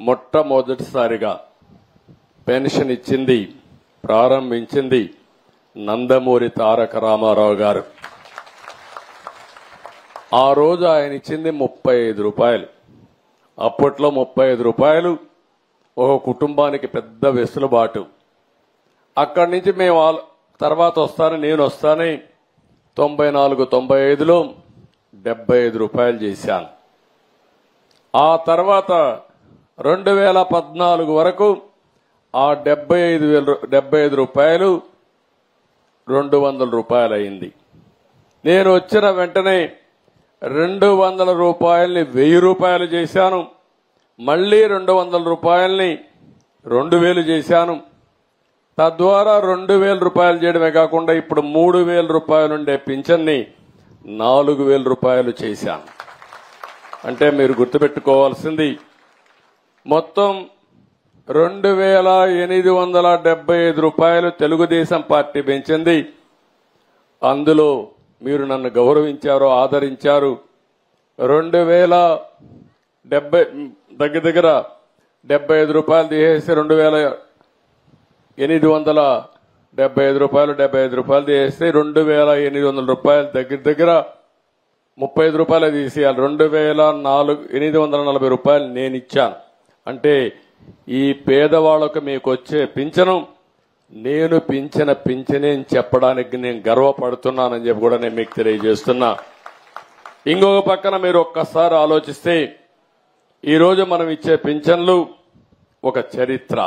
మొట్టమొదటిసారిగా పెన్షన్ ఇచ్చింది, ప్రారంభించింది నందమూరి తారక రామారావు గారు. ఆ రోజు ఆయన ఇచ్చింది 35 రూపాయలు. అప్పట్లో 35 రూపాయలు ఒక కుటుంబానికి పెద్ద వెసులుబాటు. అక్కడి నుంచి మేము తర్వాత నేను వస్తానని 94-95లో 75 రూపాయలు చేశాను. ఆ తర్వాత 2014 వరకు ఆ 75 రూపాయలు 200 రూపాయలు అయింది. నేను వచ్చిన వెంటనే 200 రూపాయల్ని 1000 రూపాయలు చేశాను. మళ్లీ 200 రూపాయల్ని 2000 చేశాను. తద్వారా 2000 రూపాయలు చేయడమే కాకుండా ఇప్పుడు 3000 రూపాయలు ఉండే పింఛన్ని 4000 రూపాయలు చేశాను. అంటే మీరు గుర్తుపెట్టుకోవాల్సింది మొత్తం 2875 రూపాయలు తెలుగుదేశం పార్టీ పెంచింది. అందులో మీరు నన్ను గౌరవించారు, ఆదరించారు. 2070 దగ్గర 75 రూపాయలు తీసేసి 2875 రూపాయలు 75 రూపాయలు తీసేస్తే 2800 రూపాయలు దగ్గర 35 రూపాయలు తీసేయాలి. 2840 రూపాయలు నేను ఇచ్చాను. అంటే ఈ పేదవాళ్లకు మీకు వచ్చే పింఛను నేను పింఛన పింఛనే అని చెప్పడానికి నేను గర్వపడుతున్నానని చెప్పి కూడా నేను మీకు తెలియజేస్తున్నా. ఇంకొక పక్కన మీరు ఒక్కసారి ఆలోచిస్తే ఈరోజు మనం ఇచ్చే పింఛన్లు ఒక చరిత్ర.